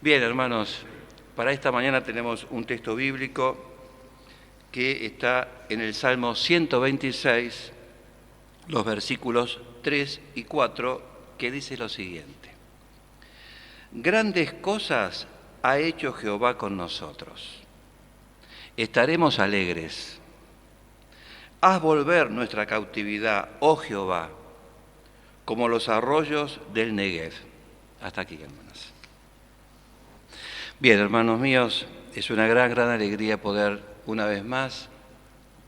Bien, hermanos, para esta mañana tenemos un texto bíblico que está en el Salmo 126, los versículos 3 y 4, que dice lo siguiente. Grandes cosas ha hecho Jehová con nosotros. Estaremos alegres. Haz volver nuestra cautividad, oh Jehová, como los arroyos del Negev. Hasta aquí, hermanos. Bien, hermanos míos, es una gran alegría poder una vez más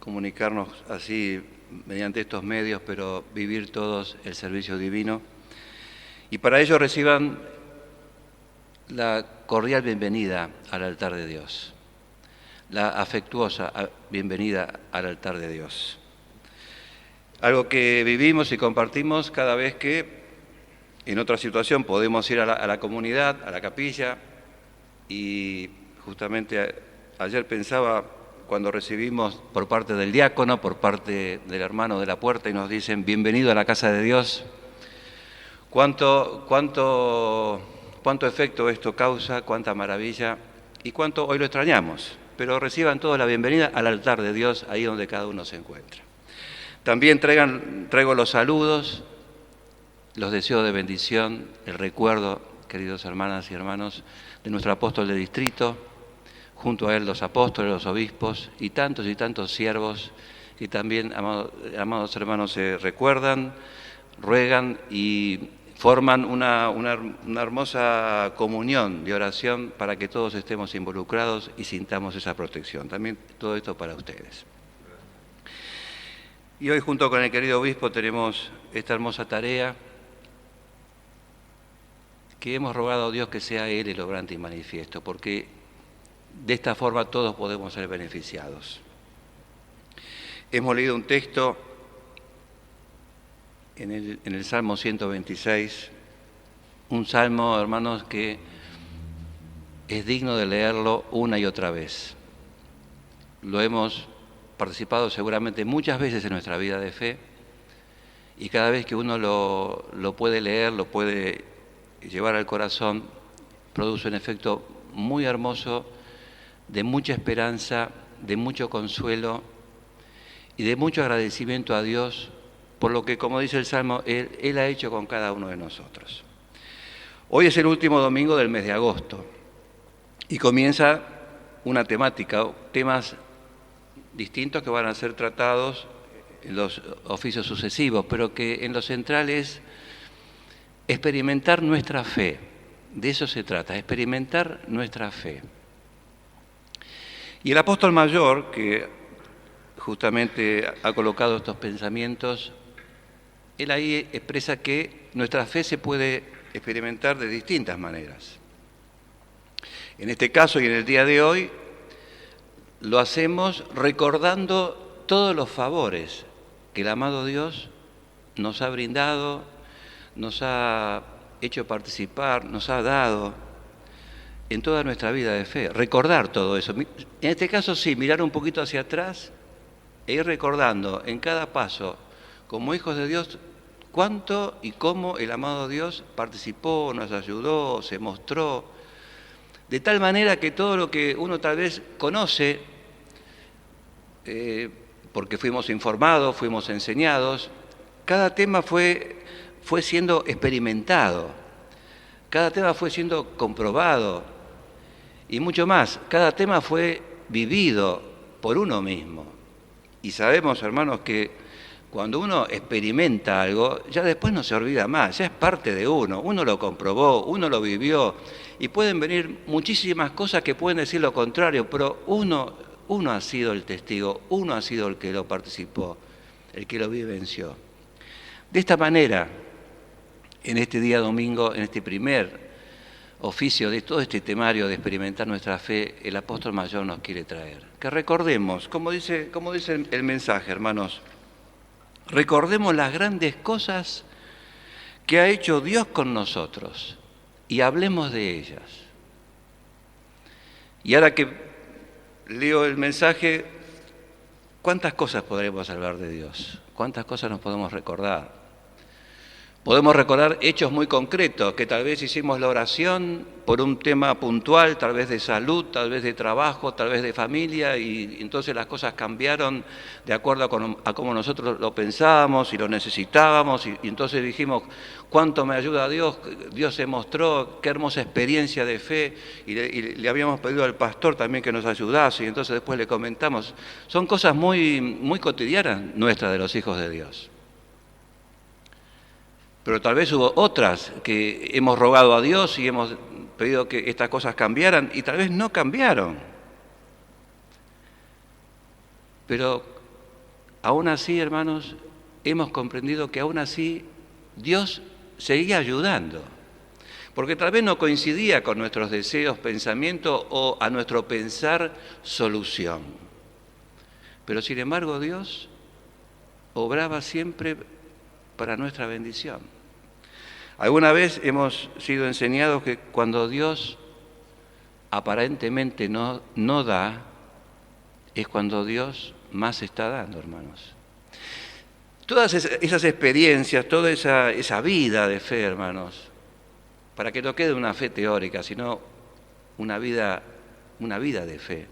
comunicarnos así mediante estos medios, pero vivir todos el servicio divino. Y para ello reciban la cordial bienvenida al altar de Dios, la afectuosa bienvenida al altar de Dios. Algo que vivimos y compartimos cada vez que en otra situación podemos ir a la comunidad, a la capilla, y justamente ayer pensaba cuando recibimos por parte del diácono, por parte del hermano de la puerta y nos dicen bienvenido a la casa de Dios, cuánto efecto esto causa, cuánta maravilla y cuánto hoy lo extrañamos, pero reciban todos la bienvenida al altar de Dios ahí donde cada uno se encuentra. También traigo los saludos, los deseos de bendición, el recuerdo, queridos hermanas y hermanos, de nuestro apóstol de distrito, junto a él los apóstoles, los obispos y tantos siervos que también, amados hermanos, se recuerdan, ruegan y forman una hermosa comunión de oración para que todos estemos involucrados y sintamos esa protección. También todo esto para ustedes. Y hoy junto con el querido obispo tenemos esta hermosa tarea que hemos rogado a Dios que sea Él el obrante y manifiesto, porque de esta forma todos podemos ser beneficiados. Hemos leído un texto en el Salmo 126, un salmo, hermanos, que es digno de leerlo una y otra vez. Lo hemos participado seguramente muchas veces en nuestra vida de fe y cada vez que uno lo puede leer, lo puede llevar al corazón, produce un efecto muy hermoso, de mucha esperanza, de mucho consuelo y de mucho agradecimiento a Dios por lo que, como dice el Salmo, Él ha hecho con cada uno de nosotros. Hoy es el último domingo del mes de agosto y comienza una temática, temas distintos que van a ser tratados en los oficios sucesivos, pero que en lo central es experimentar nuestra fe. De eso se trata, experimentar nuestra fe. Y el apóstol mayor, que justamente ha colocado estos pensamientos, él ahí expresa que nuestra fe se puede experimentar de distintas maneras. En este caso y en el día de hoy, lo hacemos recordando todos los favores que el amado Dios nos ha brindado, nos ha hecho participar, nos ha dado en toda nuestra vida de fe. Recordar todo eso. En este caso sí, mirar un poquito hacia atrás e ir recordando en cada paso, como hijos de Dios, cuánto y cómo el amado Dios participó, nos ayudó, se mostró, de tal manera que todo lo que uno tal vez conoce, porque fuimos informados, fuimos enseñados, cada tema fue siendo experimentado, cada tema fue siendo comprobado y mucho más, cada tema fue vivido por uno mismo. Y sabemos, hermanos, que cuando uno experimenta algo, ya después no se olvida más, ya es parte de uno lo comprobó, uno lo vivió y pueden venir muchísimas cosas que pueden decir lo contrario, pero uno ha sido el testigo, uno ha sido el que lo participó, el que lo vivenció. De esta manera, en este día domingo, en este primer oficio de todo este temario de experimentar nuestra fe, el apóstol mayor nos quiere traer. Que recordemos, como dice el mensaje, hermanos, recordemos las grandes cosas que ha hecho Dios con nosotros y hablemos de ellas. Y ahora que leo el mensaje, ¿cuántas cosas podremos hablar de Dios? ¿Cuántas cosas nos podemos recordar? Podemos recordar hechos muy concretos, que tal vez hicimos la oración por un tema puntual, tal vez de salud, tal vez de trabajo, tal vez de familia, y entonces las cosas cambiaron de acuerdo a cómo nosotros lo pensábamos y lo necesitábamos, y entonces dijimos, ¿cuánto me ayuda Dios? Dios se mostró, qué hermosa experiencia de fe, y le habíamos pedido al pastor también que nos ayudase, y entonces después le comentamos. Son cosas muy, muy cotidianas nuestras de los hijos de Dios. Pero tal vez hubo otras que hemos rogado a Dios y hemos pedido que estas cosas cambiaran y tal vez no cambiaron. Pero aún así, hermanos, hemos comprendido que aún así Dios seguía ayudando. Porque tal vez no coincidía con nuestros deseos, pensamientos o a nuestro pensar solución. Pero sin embargo Dios obraba siempre para nuestra bendición. Alguna vez hemos sido enseñados que cuando Dios aparentemente no da, es cuando Dios más está dando, hermanos. Todas esas experiencias, toda esa vida de fe, hermanos, para que no quede una fe teórica, sino una vida de fe,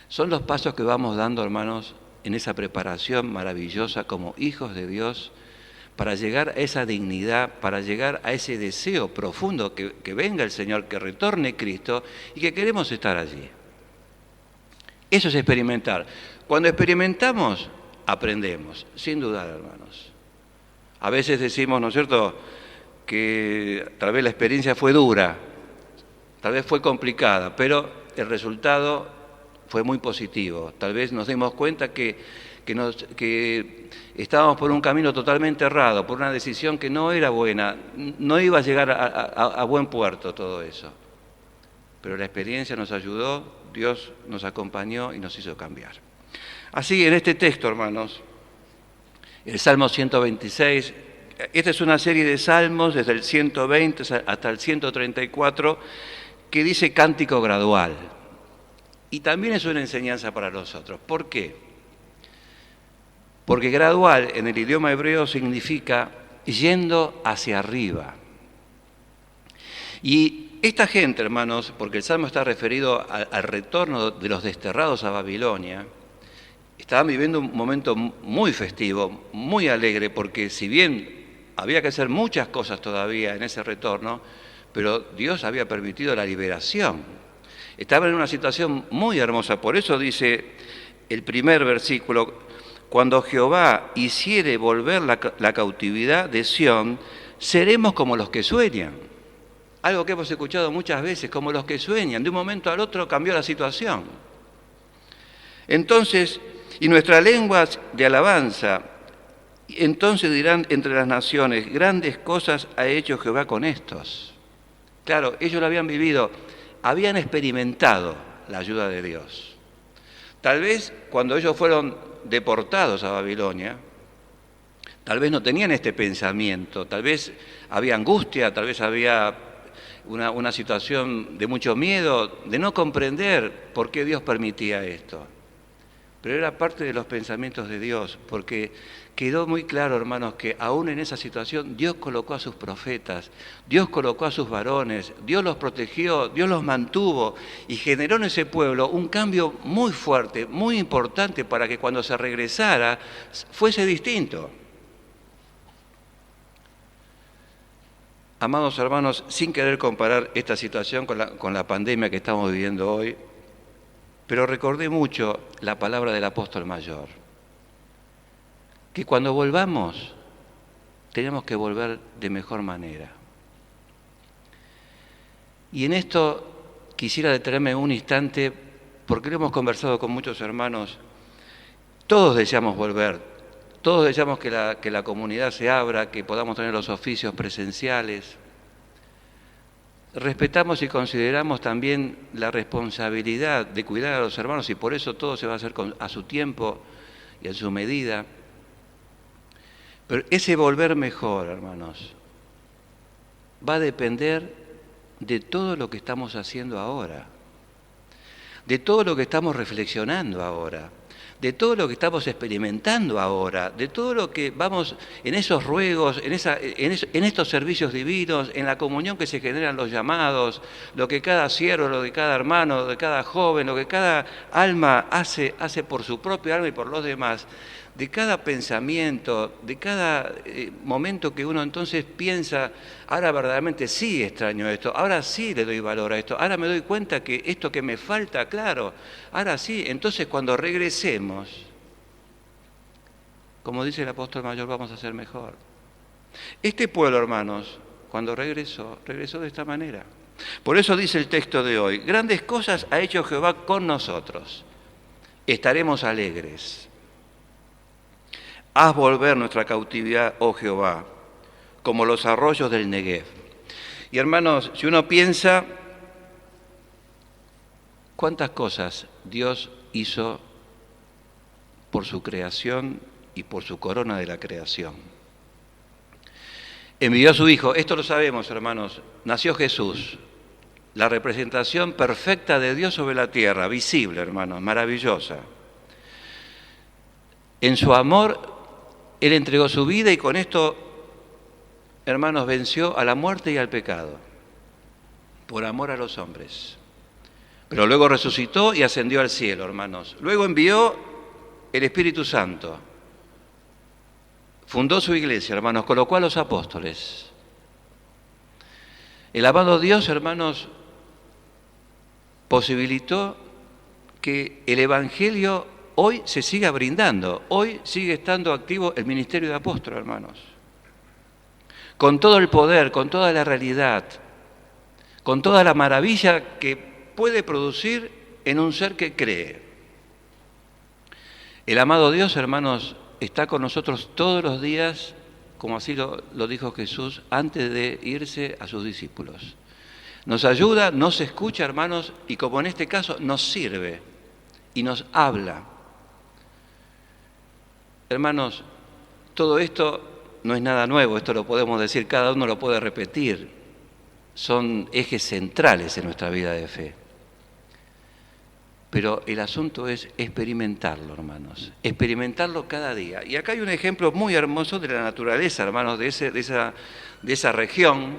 son los pasos que vamos dando, hermanos, en esa preparación maravillosa como hijos de Dios para llegar a esa dignidad, para llegar a ese deseo profundo que venga el Señor, que retorne Cristo y que queremos estar allí. Eso es experimentar. Cuando experimentamos, aprendemos, sin dudar, hermanos. A veces decimos, ¿no es cierto?, que tal vez la experiencia fue dura, tal vez fue complicada, pero el resultado fue muy positivo. Tal vez nos dimos cuenta que estábamos por un camino totalmente errado, por una decisión que no era buena, no iba a llegar a buen puerto todo eso. Pero la experiencia nos ayudó, Dios nos acompañó y nos hizo cambiar. Así, en este texto, hermanos, el Salmo 126, esta es una serie de salmos desde el 120 hasta el 134 que dice cántico gradual. Y también es una enseñanza para nosotros. ¿Por qué? Porque gradual en el idioma hebreo significa yendo hacia arriba. Y esta gente, hermanos, porque el Salmo está referido al retorno de los desterrados a Babilonia, estaban viviendo un momento muy festivo, muy alegre, porque si bien había que hacer muchas cosas todavía en ese retorno, pero Dios había permitido la liberación. Estaban en una situación muy hermosa, por eso dice el primer versículo, cuando Jehová hiciere volver la cautividad de Sión, seremos como los que sueñan. Algo que hemos escuchado muchas veces, como los que sueñan, de un momento al otro cambió la situación. Entonces, y nuestra lengua de alabanza, entonces dirán entre las naciones, grandes cosas ha hecho Jehová con estos. Claro, ellos lo habían vivido, habían experimentado la ayuda de Dios. Tal vez cuando ellos fueron deportados a Babilonia, tal vez no tenían este pensamiento, tal vez había angustia, tal vez había una situación de mucho miedo, de no comprender por qué Dios permitía esto. Pero era parte de los pensamientos de Dios, porque quedó muy claro, hermanos, que aún en esa situación Dios colocó a sus profetas, Dios colocó a sus varones, Dios los protegió, Dios los mantuvo y generó en ese pueblo un cambio muy fuerte, muy importante para que cuando se regresara fuese distinto. Amados hermanos, sin querer comparar esta situación con la pandemia que estamos viviendo hoy, pero recordé mucho la palabra del apóstol mayor, que cuando volvamos tenemos que volver de mejor manera. Y en esto quisiera detenerme un instante, porque lo hemos conversado con muchos hermanos, todos deseamos volver, todos deseamos que la comunidad se abra, que podamos tener los oficios presenciales. Respetamos y consideramos también la responsabilidad de cuidar a los hermanos y por eso todo se va a hacer a su tiempo y en su medida. Pero ese volver mejor, hermanos, va a depender de todo lo que estamos haciendo ahora, de todo lo que estamos reflexionando ahora, de todo lo que estamos experimentando ahora, de todo lo que vamos en esos ruegos, en estos servicios divinos, en la comunión que se generan los llamados, lo que cada siervo, lo que cada hermano, lo que cada joven, lo que cada alma hace por su propia alma y por los demás, de cada pensamiento, de cada momento que uno entonces piensa, ahora verdaderamente sí extraño esto, ahora sí le doy valor a esto, ahora me doy cuenta que esto que me falta, claro, ahora sí, entonces cuando regresemos, como dice el apóstol mayor, vamos a ser mejor. Este pueblo, hermanos, cuando regresó de esta manera. Por eso dice el texto de hoy, grandes cosas ha hecho Jehová con nosotros, estaremos alegres. Haz volver nuestra cautividad, oh Jehová, como los arroyos del Negev. Y hermanos, si uno piensa cuántas cosas Dios hizo por su creación y por su corona de la creación. Envió a su Hijo, esto lo sabemos, hermanos, nació Jesús, la representación perfecta de Dios sobre la tierra, visible, hermanos, maravillosa. En su amor, Él entregó su vida y con esto, hermanos, venció a la muerte y al pecado, por amor a los hombres. Pero luego resucitó y ascendió al cielo, hermanos. Luego envió el Espíritu Santo. Fundó su iglesia, hermanos, colocó a los apóstoles. El amado Dios, hermanos, posibilitó que el Evangelio hoy se siga brindando, hoy sigue estando activo el ministerio de apóstol, hermanos. Con todo el poder, con toda la realidad, con toda la maravilla que puede producir en un ser que cree. El amado Dios, hermanos, está con nosotros todos los días, como así lo dijo Jesús antes de irse a sus discípulos. Nos ayuda, nos escucha, hermanos, y como en este caso, nos sirve y nos habla. Hermanos, todo esto no es nada nuevo, esto lo podemos decir, cada uno lo puede repetir. Son ejes centrales en nuestra vida de fe. Pero el asunto es experimentarlo, hermanos, experimentarlo cada día. Y acá hay un ejemplo muy hermoso de la naturaleza, hermanos, de esa región,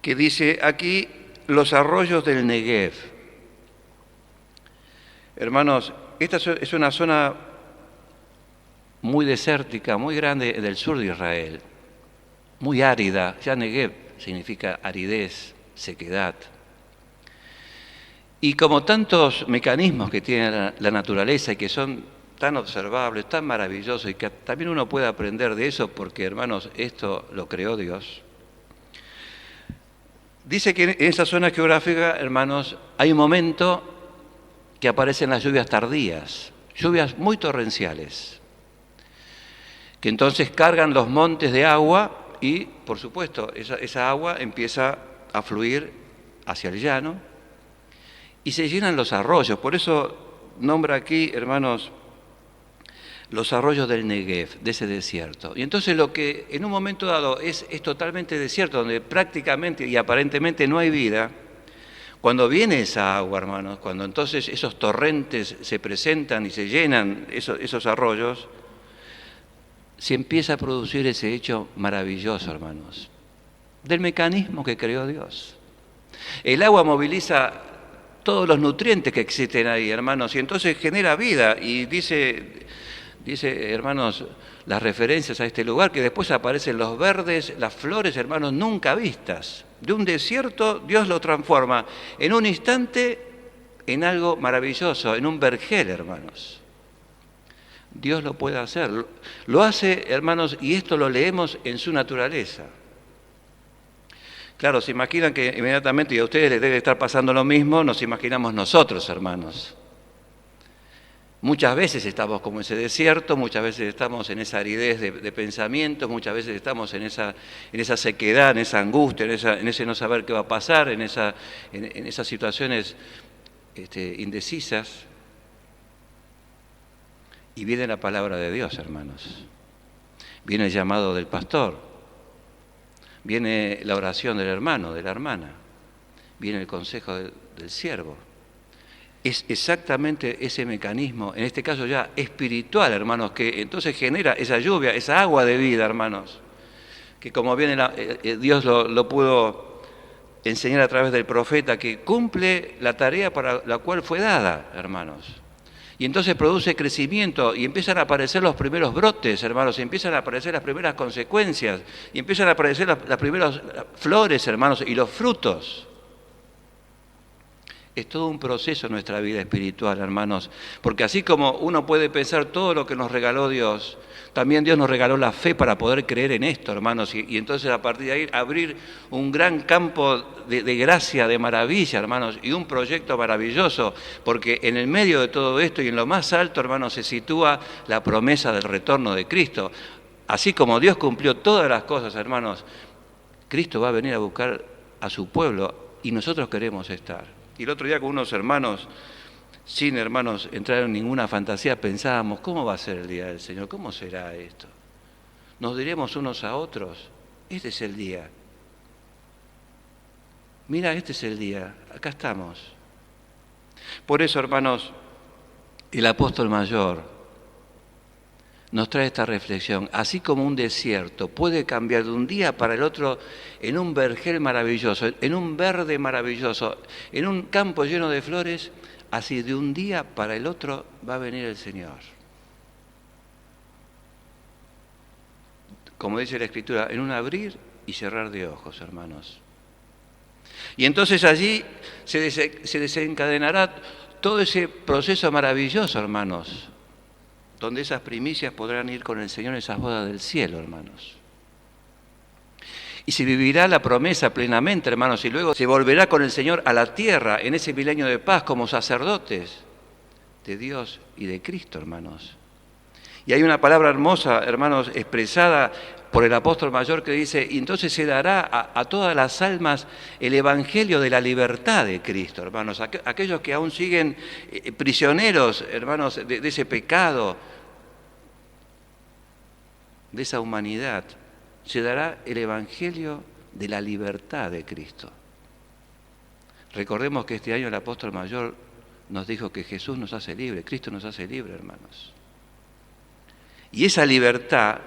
que dice aquí los arroyos del Negev. Hermanos, esta es una zona muy desértica, muy grande del sur de Israel, muy árida. Ya Negev significa aridez, sequedad. Y como tantos mecanismos que tiene la naturaleza y que son tan observables, tan maravillosos y que también uno puede aprender de eso porque, hermanos, esto lo creó Dios. Dice que en esa zona geográfica, hermanos, hay un momento que aparecen las lluvias tardías, lluvias muy torrenciales, que entonces cargan los montes de agua y, por supuesto, esa agua empieza a fluir hacia el llano y se llenan los arroyos. Por eso nombra aquí, hermanos, los arroyos del Negev, de ese desierto. Y entonces lo que en un momento dado es totalmente desierto, donde prácticamente y aparentemente no hay vida, cuando viene esa agua, hermanos, cuando entonces esos torrentes se presentan y se llenan esos arroyos, se empieza a producir ese hecho maravilloso, hermanos, del mecanismo que creó Dios. El agua moviliza todos los nutrientes que existen ahí, hermanos, y entonces genera vida. Y dice, hermanos, las referencias a este lugar, que después aparecen los verdes, las flores, hermanos, nunca vistas. De un desierto Dios lo transforma en un instante en algo maravilloso, en un vergel, hermanos. Dios lo puede hacer. Lo hace, hermanos, y esto lo leemos en su naturaleza. Claro, se imaginan que inmediatamente, y a ustedes les debe estar pasando lo mismo, nos imaginamos nosotros, hermanos. Muchas veces estamos como ese desierto, muchas veces estamos en esa aridez de pensamientos, muchas veces estamos en esa sequedad, en esa angustia, en ese no saber qué va a pasar, en esas situaciones indecisas. Y viene la palabra de Dios, hermanos. Viene el llamado del pastor. Viene la oración del hermano, de la hermana. Viene el consejo del siervo. Es exactamente ese mecanismo, en este caso ya espiritual, hermanos, que entonces genera esa lluvia, esa agua de vida, hermanos, que como bien Dios lo pudo enseñar a través del profeta, que cumple la tarea para la cual fue dada, hermanos. Y entonces produce crecimiento y empiezan a aparecer los primeros brotes, hermanos, y empiezan a aparecer las primeras consecuencias, y empiezan a aparecer las primeras flores, hermanos, y los frutos. Es todo un proceso en nuestra vida espiritual, hermanos, porque así como uno puede pensar todo lo que nos regaló Dios, también Dios nos regaló la fe para poder creer en esto, hermanos, y entonces a partir de ahí abrir un gran campo de gracia, de maravilla, hermanos, y un proyecto maravilloso, porque en el medio de todo esto y en lo más alto, hermanos, se sitúa la promesa del retorno de Cristo. Así como Dios cumplió todas las cosas, hermanos, Cristo va a venir a buscar a su pueblo y nosotros queremos estar. Y el otro día con unos hermanos, sin hermanos entrar en ninguna fantasía, pensábamos, ¿cómo va a ser el día del Señor? ¿Cómo será esto? Nos diremos unos a otros, este es el día. Mira, este es el día, acá estamos. Por eso, hermanos, el apóstol mayor nos trae esta reflexión. Así como un desierto puede cambiar de un día para el otro en un vergel maravilloso, en un verde maravilloso, en un campo lleno de flores, así de un día para el otro va a venir el Señor. Como dice la Escritura, en un abrir y cerrar de ojos, hermanos. Y entonces allí se desencadenará todo ese proceso maravilloso, hermanos, donde esas primicias podrán ir con el Señor en esas bodas del cielo, hermanos. Y se vivirá la promesa plenamente, hermanos, y luego se volverá con el Señor a la tierra en ese milenio de paz como sacerdotes de Dios y de Cristo, hermanos. Y hay una palabra hermosa, hermanos, expresada por el apóstol mayor que dice, y entonces se dará a todas las almas el evangelio de la libertad de Cristo, hermanos. Aquellos que aún siguen prisioneros, hermanos, de ese pecado, de esa humanidad, se dará el evangelio de la libertad de Cristo. Recordemos que este año el apóstol mayor nos dijo que Jesús nos hace libre, Cristo nos hace libre, hermanos. Y esa libertad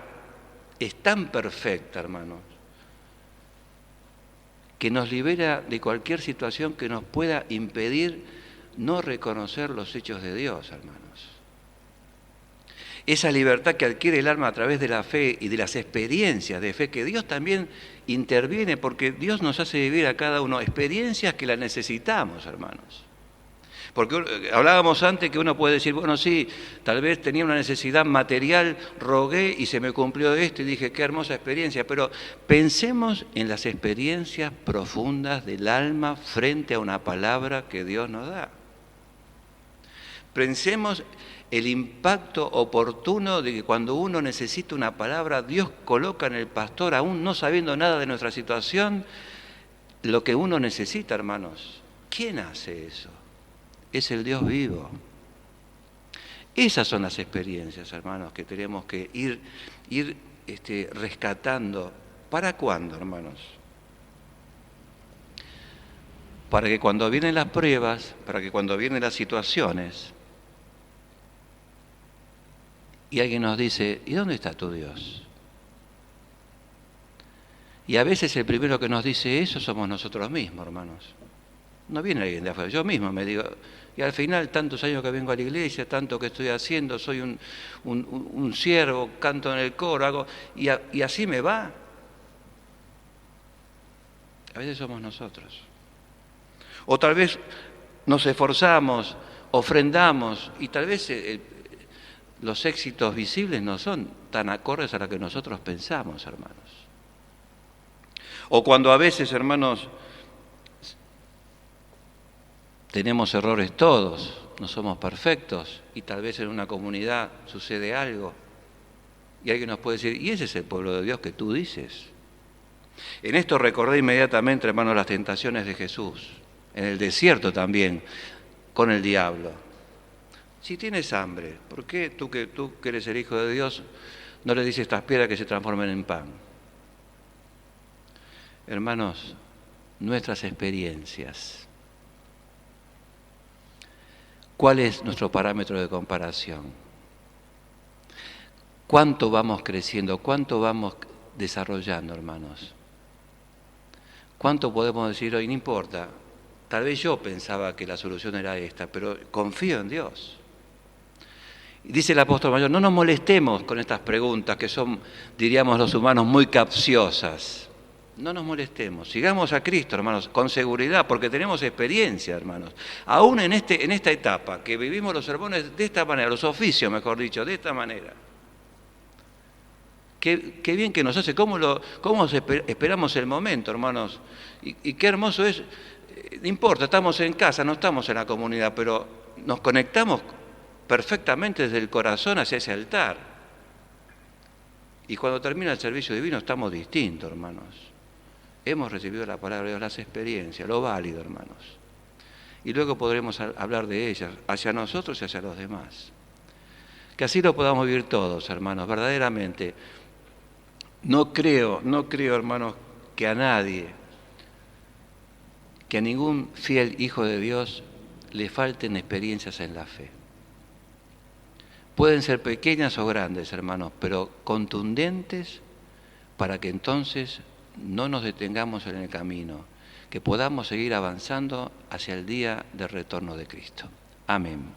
es tan perfecta, hermanos, que nos libera de cualquier situación que nos pueda impedir no reconocer los hechos de Dios, hermanos. Esa libertad que adquiere el alma a través de la fe y de las experiencias de fe, que Dios también interviene, porque Dios nos hace vivir a cada uno experiencias que las necesitamos, hermanos. Porque hablábamos antes que uno puede decir, bueno, sí, tal vez tenía una necesidad material, rogué y se me cumplió esto y dije, qué hermosa experiencia, pero pensemos en las experiencias profundas del alma frente a una palabra que Dios nos da. Pensemos el impacto oportuno de que cuando uno necesita una palabra, Dios coloca en el pastor, aún no sabiendo nada de nuestra situación, lo que uno necesita, hermanos. ¿Quién hace eso? Es el Dios vivo. Esas son las experiencias, hermanos, que tenemos que ir rescatando. ¿Para cuándo, hermanos? Para que cuando vienen las pruebas, para que cuando vienen las situaciones, y alguien nos dice, ¿y dónde está tu Dios? Y a veces el primero que nos dice eso somos nosotros mismos, hermanos. No viene alguien de afuera, yo mismo me digo, y al final tantos años que vengo a la iglesia, tanto que estoy haciendo, soy un siervo, canto en el coro, hago, y así me va. A veces somos nosotros. O tal vez nos esforzamos, ofrendamos, y tal vez los éxitos visibles no son tan acordes a lo que nosotros pensamos, hermanos. O cuando a veces, hermanos, tenemos errores todos, no somos perfectos, y tal vez en una comunidad sucede algo, y alguien nos puede decir, ¿y ese es el pueblo de Dios que tú dices? En esto recordé inmediatamente, hermanos, las tentaciones de Jesús, en el desierto también, con el diablo. Si tienes hambre, ¿por qué tú que eres el Hijo de Dios no le dices a estas piedras que se transformen en pan? Hermanos, nuestras experiencias ¿Cuál es nuestro parámetro de comparación? ¿Cuánto vamos creciendo? ¿Cuánto vamos desarrollando, hermanos? ¿Cuánto podemos decir hoy? No importa, tal vez yo pensaba que la solución era esta, pero confío en Dios. Y dice el apóstol mayor, no nos molestemos con estas preguntas que son, diríamos los humanos, muy capciosas. No nos molestemos, sigamos a Cristo, hermanos, con seguridad, porque tenemos experiencia, hermanos. Aún en esta etapa, que vivimos los sermones de esta manera, los oficios, mejor dicho, de esta manera. Qué bien que nos hace, cómo esperamos el momento, hermanos. Y qué hermoso es, no importa, estamos en casa, no estamos en la comunidad, pero nos conectamos perfectamente desde el corazón hacia ese altar. Y cuando termina el servicio divino estamos distintos, hermanos. Hemos recibido la palabra de Dios, las experiencias, lo válido, hermanos. Y luego podremos hablar de ellas, hacia nosotros y hacia los demás. Que así lo podamos vivir todos, hermanos, verdaderamente. No creo, hermanos, que a nadie, que a ningún fiel hijo de Dios le falten experiencias en la fe. Pueden ser pequeñas o grandes, hermanos, pero contundentes para que entonces no nos detengamos en el camino, que podamos seguir avanzando hacia el día del retorno de Cristo. Amén.